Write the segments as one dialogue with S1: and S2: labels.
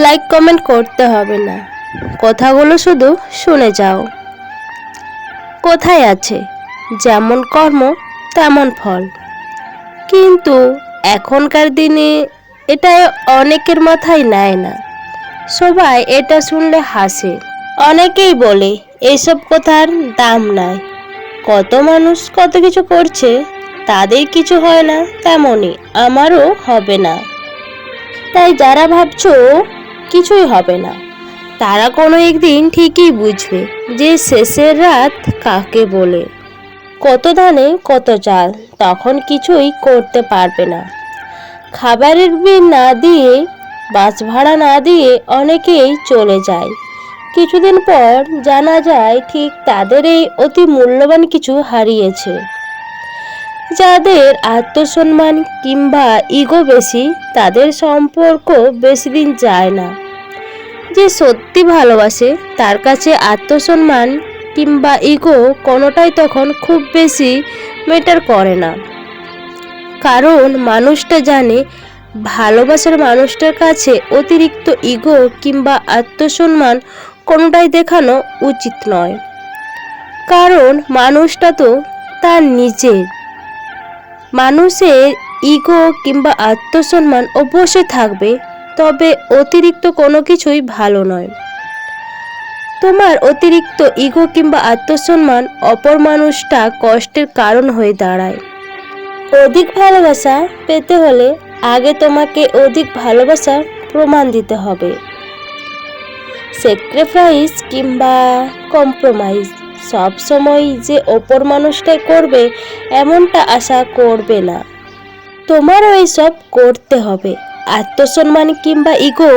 S1: Like comment করতে হবে না, কথাগুলো শুধু শুনে যাও। কোথায় আছে যেমন কর্ম তেমন ফল, কিন্তু এখনকার দিনে এটা অনেকের মাথায় নেয় না। সবাই এটা শুনলে হাসে। অনেকেই বলে এইসব কথার দাম নাই, কত মানুষ কত কিছু করছে, তাদের কিছু হয় না, তেমনই আমারও হবে না। তাই যারা ভাবছো কিছুই হবে না, তারা কোনো একদিন ঠিকই বুঝবে যে শেষের রাত কাকে বলে। কত ধানে কত চাল, তখন কিছুই করতে পারবে না। খাবারের বিল না দিয়ে, বাস ভাড়া না দিয়ে অনেকেই চলে যায়। কিছুদিন পর জানা যায় ঠিক তাদের এই অতি মূল্যবান কিছু হারিয়েছে। যাদের আত্মসম্মান কিংবা ইগো বেশি, তাদের সম্পর্ক বেশি দিন যায় না। যে সত্যি ভালোবাসে তার কাছে আত্মসম্মান কিংবা ইগো কোনোটাই তখন খুব বেশি ম্যাটার করে না। কারণ মানুষটা জানে ভালোবাসার মানুষটার কাছে অতিরিক্ত ইগো কিংবা আত্মসম্মান কোনোটাই দেখানো উচিত নয়। কারণ মানুষটা তো তার নিজের। মানুষের ইগো কিংবা আত্মসম্মান অবশ্যই থাকবে, তবে অতিরিক্ত কোনো কিছুই ভালো নয়। তোমার অতিরিক্ত ইগো কিংবা আত্মসম্মান অপর মানুষটা কষ্টের কারণ হয়ে দাঁড়ায়। অধিক ভালোবাসা পেতে হলে আগে তোমাকে অধিক ভালোবাসা প্রমাণ দিতে হবে। স্যাক্রিফাইস কিংবা কম্প্রোমাইজ সব সময় যে অপর মানুষটাই করবে এমনটা আশা করবে না, তোমারও এইসব করতে হবে। আত্মসম্মান কিংবা ইগো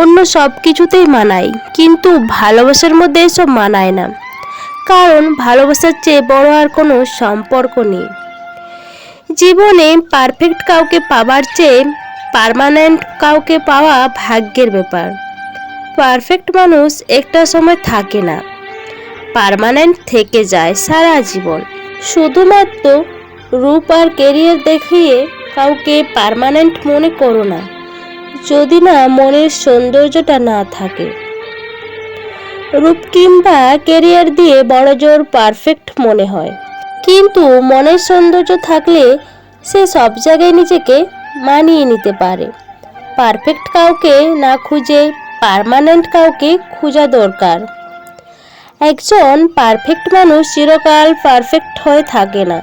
S1: অন্য সব কিছুতেই মানায়, কিন্তু ভালোবাসার মধ্যে এসব মানায় না। কারণ ভালোবাসার চেয়ে বড় আর কোনো সম্পর্ক নেই। জীবনে পারফেক্ট কাউকে পাবার চেয়ে পার্মানেন্ট কাউকে পাওয়া ভাগ্যের ব্যাপার। পারফেক্ট মানুষ একটা সময় থাকে না, পার্মানেন্ট থেকে যায় সারা জীবন। শুধুমাত্র রূপ আর কেরিয়ার দেখিয়ে কাউকে পার্মানেন্ট মনে করো না, যদি না মনের সৌন্দর্যটা না থাকে। রূপ কিংবা কেরিয়ার দিয়ে বড়জোর পারফেক্ট মনে হয়, কিন্তু মনের সৌন্দর্য থাকলে সে সব জায়গায় নিজেকে মানিয়ে নিতে পারে। পারফেক্ট কাউকে না খুঁজে পার্মানেন্ট কাউকে খোঁজা দরকার। একজন পারফেক্ট মানুষ চিরকাল পারফেক্ট হয়ে থাকে না,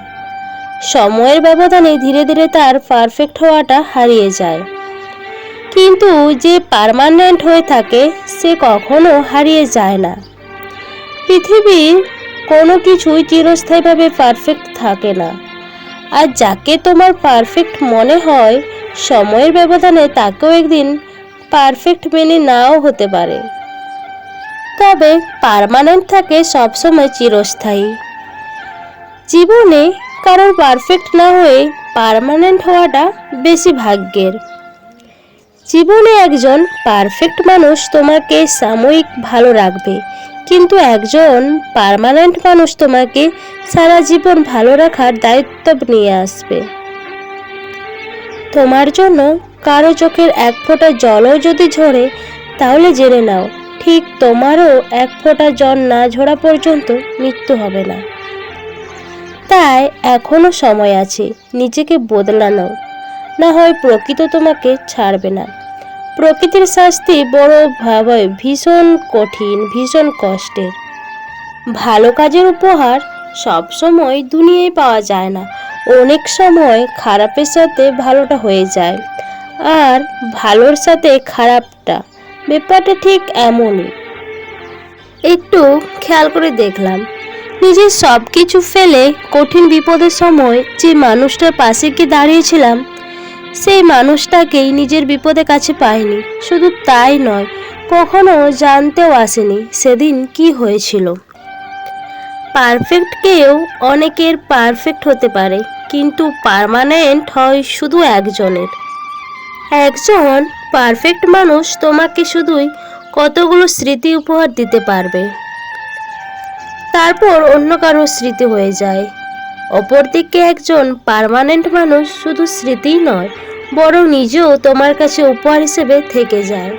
S1: সময়ের ব্যবধানে ধীরে ধীরে তার পারফেক্ট হওয়াটা হারিয়ে যায়। কিন্তু যে পার্মানেন্ট হয়ে থাকে সে কখনো হারিয়ে যায় না। পৃথিবীর কোনো কিছুই চিরস্থায়ীভাবে পারফেক্ট থাকে না, আর যাকে তোমার পারফেক্ট মনে হয় সময়ের ব্যবধানে তাকেও একদিন পারফেক্ট মেনে নাও হতে পারে। তবে পার্মানেন্ট থাকে সবসময় চিরস্থায়ী। জীবনে কারোর পারফেক্ট না হয়ে পার্মানেন্ট হওয়াটা বেশি ভাগ্যের। জীবনে একজন পারফেক্ট মানুষ তোমাকে সাময়িক ভালো রাখবে, কিন্তু একজন পার্মানেন্ট মানুষ তোমাকে সারা জীবন ভালো রাখার দায়িত্ব নিয়ে আসবে। তোমার জন্য কারো চোখের এক ফোঁটা জলও যদি ঝরে, তাহলে জেনে নাও ঠিক তোমারও এক ফোঁটা জল না ঝরা পর্যন্ত মৃত্যু হবে না। তাই এখনো সময় আছে নিজেকে বদলানো, না হয় প্রকৃতি তোমাকে ছাড়বে না। প্রকৃতির শাস্তি বড় ভয়াবহ, ভীষণ কঠিন, ভীষণ কষ্টের। ভালো কাজের উপহার সব সময় দুনিয়ায় পাওয়া যায় না, অনেক সময় খারাপের সাথে ভালোটা হয়ে যায়, আর ভালোর সাথে খারাপটা, ব্যাপারটা ঠিক এমনই। একটু খেয়াল করে দেখলাম, নিজের সব কিছু ফেলে কঠিন বিপদের সময় যে মানুষটার পাশে গিয়ে দাঁড়িয়েছিলাম, সেই মানুষটাকেই নিজের বিপদের কাছে পাইনি। শুধু তাই নয়, কখনো জানতেও আসেনি সেদিন কি হয়েছিল। পারফেক্ট কেউ অনেকের পারফেক্ট হতে পারে, কিন্তু পার্মানেন্ট হয় শুধু একজনের। একজন পারফেক্ট মানুষ তোমাকে শুধুই কতগুলো স্মৃতি উপহার দিতে পারবে, তারপর অন্য কারো স্মৃতি হয়ে যায়। অপরদিকে একজন পার্মানেন্ট মানুষ শুধু স্মৃতিই নয়, বরং নিজেও তোমার কাছে উপহার হিসেবে থেকে যায়।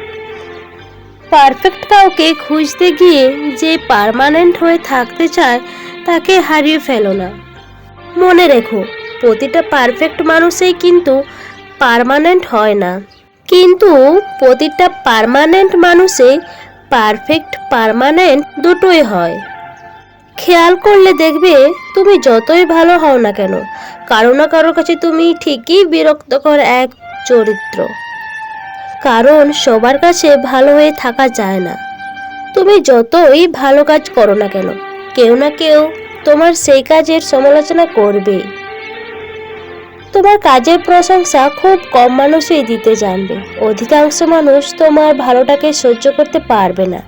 S1: পারফেক্ট কাউকে খুঁজতে গিয়ে যে পার্মানেন্ট হয়ে থাকতে চায় তাকে হারিয়ে ফেলো না। মনে রেখো, প্রতিটা পারফেক্ট মানুষই কিন্তু পার্মানেন্ট হয় না, কিন্তু প্রতিটা পার্মানেন্ট মানুষই পারমানেন্ট দুটোই হয়। খেয়াল করলে দেখবে, তুমি যতই ভালো হও না কেন, কারো না কারো কাছে তুমি ঠিকই বিরক্তকর এক চরিত্র। কারণ সবার কাছে ভালো হয়ে থাকা যায় না। তুমি যতই ভালো কাজ করো না কেন, কেউ না কেউ তোমার সেই কাজের সমালোচনা করবেই। তোমার কাজের প্রশংসা খুব কম মানুষই দিতে জানবে, অধিকাংশ মানুষ তোমার ভালোটাকে সহ্য করতে পারবে না।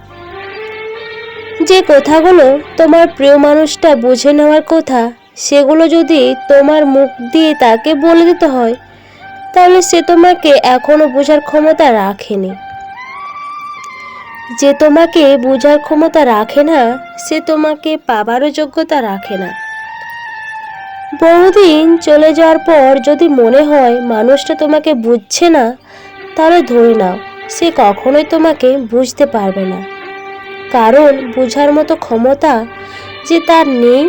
S1: যে কথাগুলো তোমার প্রিয় মানুষটা বুঝে নেওয়ার কথা, সেগুলো যদি তোমার মুখ দিয়ে তাকে বলে দিতে হয়, তাহলে সে তোমাকে এখনো বোঝার ক্ষমতা রাখেনি। যে তোমাকে বোঝার ক্ষমতা রাখে না, সে তোমাকে পাবারও যোগ্যতা রাখে না। বহুদিন চলে যাওয়ার পর যদি মনে হয় মানুষটা তোমাকে বুঝছে না, তাহলে ধরে নাও সে কখনোই তোমাকে বুঝতে পারবে না। কারণ বোঝার মতো ক্ষমতা যে তার নেই।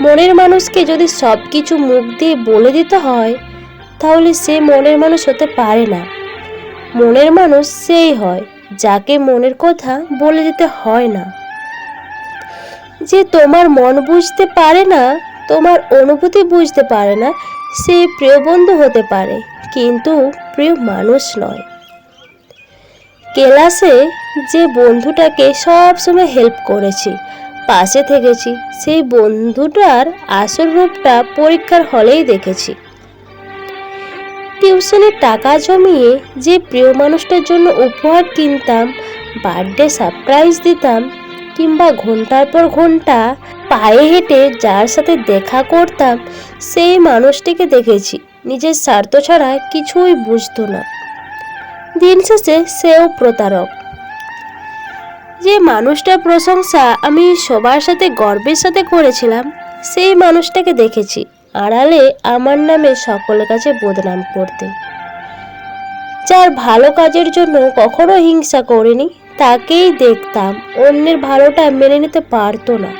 S1: মনের মানুষকে যদি সব কিছু মুখ দিয়ে বলে দিতে হয়, তাহলে সে মনের মানুষ হতে পারে না। মনের মানুষ সেই হয় যাকে মনের কথা বলে দিতে হয় না। যে তোমার মন বুঝতে পারে না, তোমার অনুভূতি বুঝতে পারে না, সে প্রিয় বন্ধু হতে পারে, কিন্তু প্রিয় মানুষ নয়। ক্লাসে যে বন্ধুটাকে সব সময় হেল্প করেছি, পাশে থেকেছি, সেই বন্ধুটার আসল রূপটা পরীক্ষার হলেই দেখেছি। টিউশনে টাকা জমিয়ে যে প্রিয় মানুষটার জন্য উপহার কিনতাম, বার্থডে সারপ্রাইজ দিতাম, কিংবা ঘন্টার পর ঘন্টা পায়ে হেঁটে যার সাথে দেখা করতাম, সেই মানুষটিকে দেখেছি নিজের স্বার্থ ছাড়া কিছুই বুঝতো না। দিন শেষে সেও প্রতারক। যে মানুষটার প্রশংসা আমি সবার সাথে গর্বের সাথে করেছিলাম, সেই মানুষটাকে দেখেছি আড়ালে আমার নামে সকলের কাছে বদনাম করতে। যার ভালো কাজের জন্য কখনো হিংসা করিনি, তাকেই দেখতাম অন্যের ভালোটা মেনে নিতে পারতো না।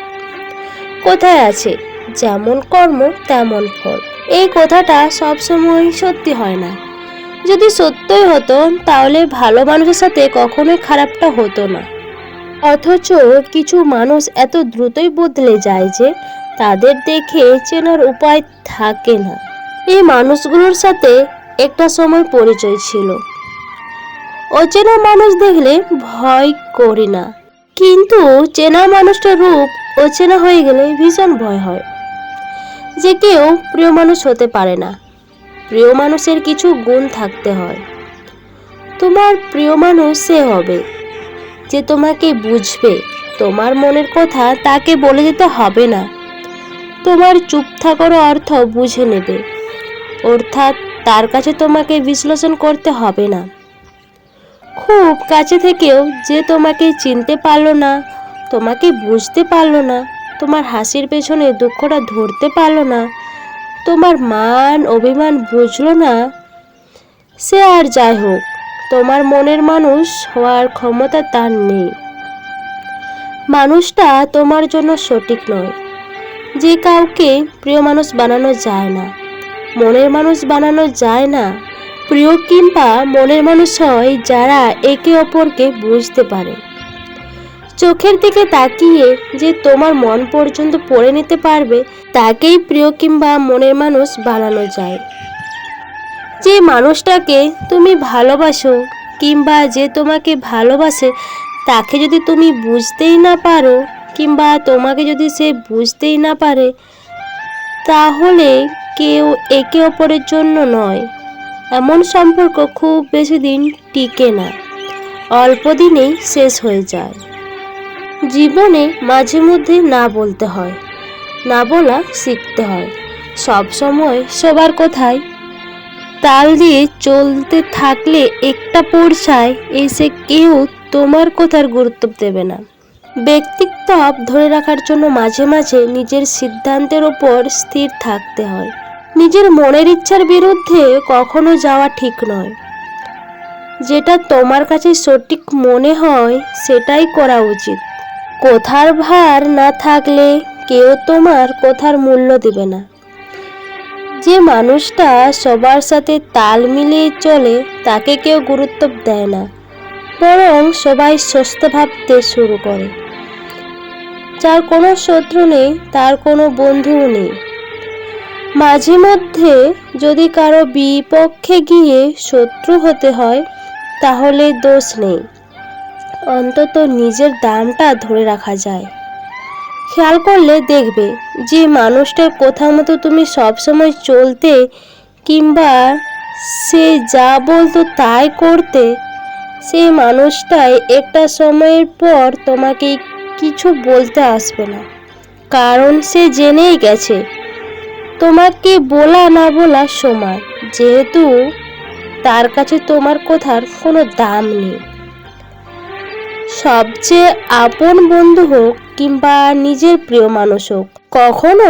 S1: কোথায় আছে যেমন কর্ম তেমন ফল, এই কথাটা সবসময় সত্যি হয় না। যদি সত্যই হতো, তাহলে ভালো মানুষের সাথে কখনোই খারাপটা হতো না। অথচ কিছু মানুষ এত দ্রুতই বদলে যায় যে তাদের দেখে চেনার উপায় থাকে না। এই মানুষগুলোর সাথে একটা সময় পরিচয় ছিল। অচেনা মানুষ দেখলে ভয় করি না, কিন্তু চেনা মানুষটার রূপ অচেনা হয়ে গেলে ভীষণ ভয় হয়। যে কেউ প্রিয় মানুষ হতে পারে না, প্রিয় মানুষের কিছু গুণ থাকতে হয়। তোমার প্রিয় মানুষ সে হবে যে তোমাকে বুঝবে, তোমার মনের কথা তাকে বলে দিতে হবে না, তোমার চুপ থাকার অর্থ বুঝে নেবে, অর্থাৎ তার কাছে তোমাকে বিশ্লেষণ করতে হবে না। খুব কাছে থেকেও যে তোমাকে চিনতে পারলো না, তোমাকে বুঝতে পারলো না, তোমার হাসির পেছনে দুঃখটা ধরতে পারলো না, তোমার মান অভিমান বুঝলো না, সে আর যাই হোক, তোমার মনের মানুষ হওয়ার ক্ষমতা তার নেই। মানুষটা তোমার জন্য সঠিক নয়। যে কাউকে প্রিয় মানুষ বানানো যায় না, মনের মানুষ বানানো যায় না। প্রিয় কিংবা মনের মানুষ হয় যারা একে অপরকে বুঝতে পারে। চোখের দিকে তাকিয়ে যে তোমার মন পর্যন্ত পড়ে নিতে পারবে, তাকেই প্রিয় কিংবা মনের মানুষ বানানো যায়। যে মানুষটাকে তুমি ভালোবাসো কিংবা যে তোমাকে ভালোবাসে, তাকে যদি তুমি বুঝতেই না পারো কিংবা তোমাকে যদি সে বুঝতেই না পারে, তাহলে কেউ একে অপরের জন্য নয়। এমন সম্পর্ক খুব বেশি দিন টিকে না, অল্প দিনেই শেষ হয়ে যায়। জীবনে মাঝে মধ্যে না বলতে হয়, না বলা শিখতে হয়। সব সময় সবার কথায় তাল দিয়ে চলতে থাকলে একটা পর্যায়ে এসে কেউ তোমার কথার গুরুত্ব দেবে না। ব্যক্তিত্ব ধরে রাখার জন্য মাঝে মাঝে নিজের সিদ্ধান্তের ওপর স্থির থাকতে হয়। নিজের মনের ইচ্ছার বিরুদ্ধে কখনো যাওয়া ঠিক নয়। যেটা তোমার কাছে সঠিক মনে হয় সেটাই করা উচিত। কথার ভার না থাকলে কেউ তোমার কথার মূল্য দেবে না। যে মানুষটা সবার সাথে তাল মিলিয়ে চলে তাকে কেউ গুরুত্ব দেয় না, বরং সবাই সস্তা ভাবতে শুরু করে। যার কোনো শত্রু নেই তার কোনো বন্ধুও নেই। মাঝে মধ্যে যদি কারো বিপক্ষে গিয়ে শত্রু হতে হয় তাহলে দোষ নেই, অন্তত নিজের দামটা ধরে রাখা যায়। খেয়াল করলে দেখবে যে মানুষটার কথা মতো তুমি সবসময় চলতে কিংবা সে যা বলতো তাই করতে, সেই মানুষটাই একটা সময়ের পর তোমাকে কিছু বলতে আসবে না, কারণ সে জেনেই গেছে তোমাকে বলা না বলা সমান, যেহেতু তার কাছে তোমার কথার কোনো দাম নেই। সবচেয়ে আপন বন্ধু হোক কিংবা নিজের প্রিয় মানুষ হোক, কখনো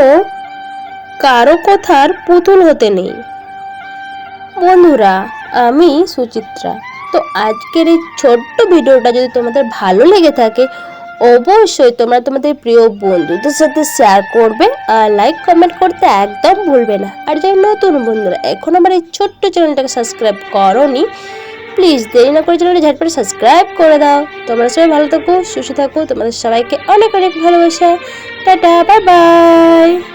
S1: কারো কথার পুতুল হতে নেই। বন্ধুরা, আমি সুচিত্রা। তো আজকের এই ছোট্ট ভিডিওটা যদি তোমাদের ভালো লেগে থাকে অবশ্যই তোমরা তোমাদের প্রিয় বন্ধুদের সাথে শেয়ার করবে আর লাইক কমেন্ট করতে একদম ভুলবে না। আর যারা নতুন বন্ধুরা এখন আমার এই ছোট্ট চ্যানেলটাকে সাবস্ক্রাইব করোনি, প্লিজ দেরি না করে চ্যানেলটা ঝটপট সাবস্ক্রাইব করে দাও। তোমরা সবাই ভালো থাকো, সুস্থ থাকো। তোমাদের সবাইকে অনেক অনেক ভালোবাসা। Tata, bye bye.